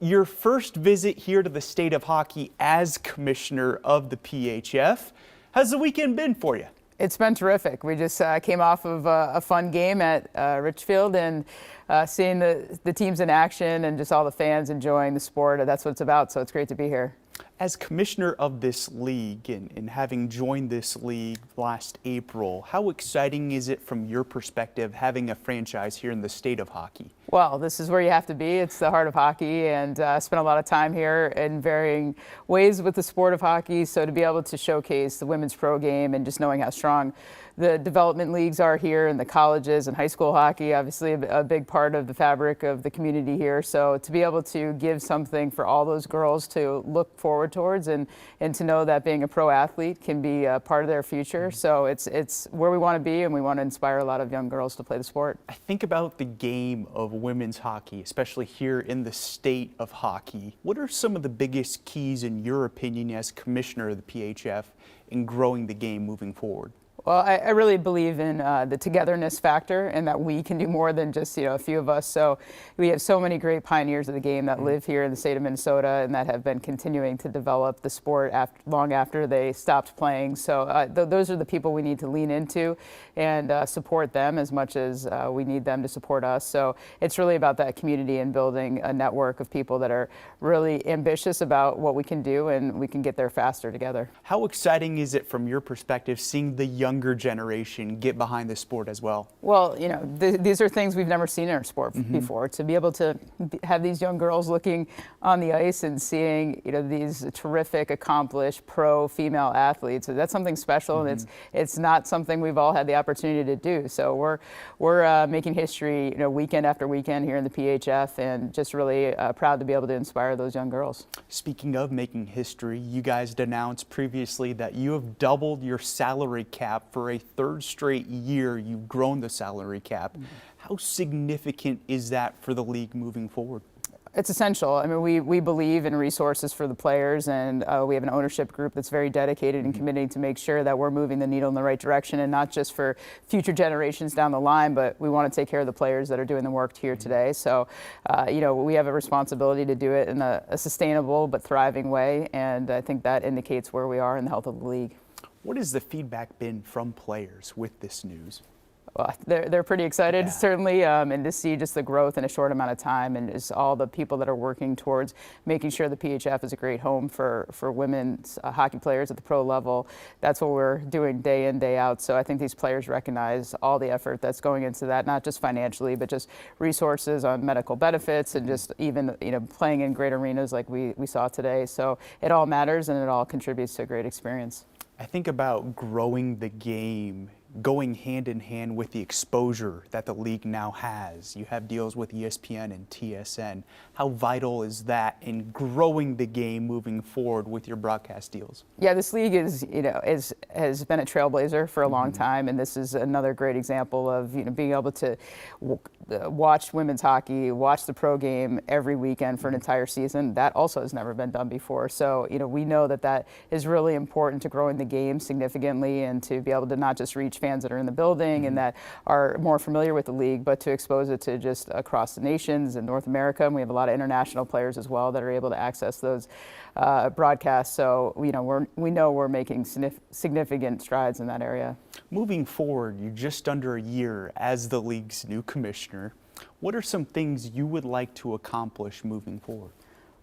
Your first visit here to the state of hockey as commissioner of the PHF. How's the weekend been for you? It's been terrific. We just came off of a fun game at Richfield, and seeing the teams in action and just all the fans enjoying the sport. That's what it's about, so it's great to be here. As commissioner of this league and having joined this league last April, how exciting is it from your perspective having a franchise here in the state of hockey? Well, this is where you have to be. It's the heart of hockey, and spent a lot of time here in varying ways with the sport of hockey. So to be able to showcase the women's pro game and just knowing how strong the development leagues are here and the colleges and high school hockey, obviously a big part of the fabric of the community here. So to be able to give something for all those girls to look forward towards and to know that being a pro athlete can be a part of their future. So it's where we want to be, and we want to inspire a lot of young girls to play the sport. I think about the game of women's hockey, especially here in the state of hockey. What are some of the biggest keys, in your opinion, as commissioner of the PHF in growing the game moving forward? Well, I really believe in the togetherness factor, and that we can do more than just a few of us. So we have so many great pioneers of the game that live here in the state of Minnesota and that have been continuing to develop the sport long after they stopped playing. So those are the people we need to lean into and support them as much as we need them to support us. So it's really about that community and building a network of people that are really ambitious about what we can do, and we can get there faster together. How exciting is it from your perspective seeing the younger generation get behind the sport as well? Well, these are things we've never seen in our sport before. To be able to have these young girls looking on the ice and seeing, these terrific, accomplished pro female athletes, that's something special, and it's not something we've all had the opportunity to do. So we're making history, weekend after weekend here in the PHF, and just really proud to be able to inspire those young girls. Speaking of making history, you guys announced previously that you have doubled your salary cap. For a third straight year, you've grown the salary cap. How significant is that for the league moving forward? It's essential. I mean, we believe in resources for the players, and we have an ownership group that's very dedicated and committed to make sure that we're moving the needle in the right direction, and not just for future generations down the line, but we want to take care of the players that are doing the work here today. So, we have a responsibility to do it in a sustainable but thriving way, and I think that indicates where we are in the health of the league. What has the feedback been from players with this news? Well, they're pretty excited, certainly, and to see just the growth in a short amount of time, and just all the people that are working towards making sure the PHF is a great home for women's hockey players at the pro level. That's what we're doing day in, day out. So I think these players recognize all the effort that's going into that, not just financially, but just resources on medical benefits, and just even playing in great arenas like we saw today. So it all matters, and it all contributes to a great experience. I think about growing the game, going hand in hand with the exposure that the league now has. You have deals with ESPN and TSN. How vital is that in growing the game moving forward with your broadcast deals? Yeah, this league has been a trailblazer for a long time, and this is another great example of being able to watch women's hockey, watch the pro game every weekend for an entire season. That also has never been done before. So we know that is really important to growing the game significantly, and to be able to not just reach fans that are in the building and that are more familiar with the league, but to expose it to just across the nations and North America. And we have a lot of international players as well that are able to access those broadcasts. So we know we're making significant strides in that area. Moving forward, you're just under a year as the league's new commissioner. What are some things you would like to accomplish moving forward?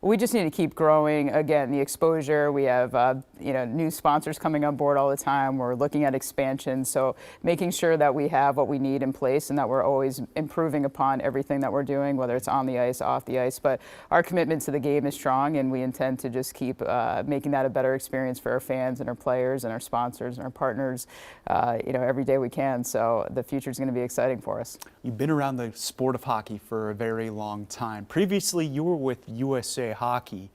We just need to keep growing. Again, the exposure. We have new sponsors coming on board all the time. We're looking at expansion, so making sure that we have what we need in place, and that we're always improving upon everything that we're doing, whether it's on the ice, off the ice. But our commitment to the game is strong, and we intend to just keep making that a better experience for our fans and our players and our sponsors and our partners, every day we can. So the future is going to be exciting for us. You've been around the sport of hockey for a very long time. Previously, you were with USA Hockey,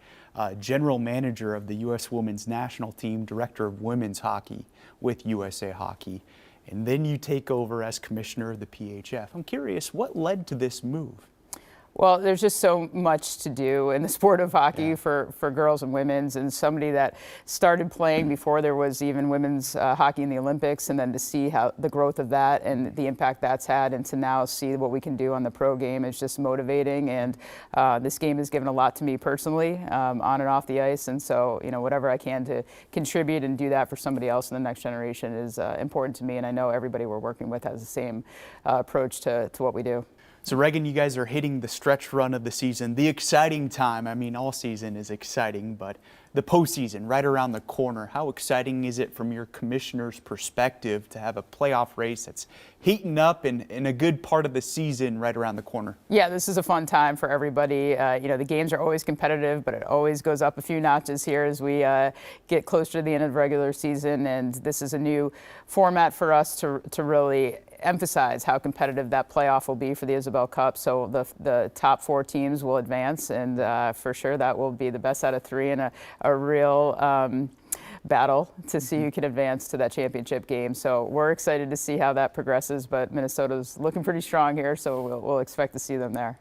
general manager of the U.S. Women's National Team, director of women's hockey with USA Hockey, and then you take over as commissioner of the PHF. I'm curious, what led to this move? Well, there's just so much to do in the sport of hockey for girls and women's, and somebody that started playing before there was even women's hockey in the Olympics, and then to see how the growth of that and the impact that's had, and to now see what we can do on the pro game is just motivating. And this game has given a lot to me personally, on and off the ice, and so whatever I can to contribute and do that for somebody else in the next generation is important to me, and I know everybody we're working with has the same approach to what we do. So Reagan, you guys are hitting the stretch run of the season, the exciting time. I mean, all season is exciting, but the postseason right around the corner. How exciting is it from your commissioner's perspective to have a playoff race that's heating up in a good part of the season right around the corner? Yeah, this is a fun time for everybody. The games are always competitive, but it always goes up a few notches here as we get closer to the end of the regular season. And this is a new format for us to really emphasize how competitive that playoff will be for the Isabel Cup. So the top 4 teams will advance, and for sure that will be the best out of 3 and a real battle to see who can advance to that championship game. So we're excited to see how that progresses, but Minnesota's looking pretty strong here, so we'll expect to see them there.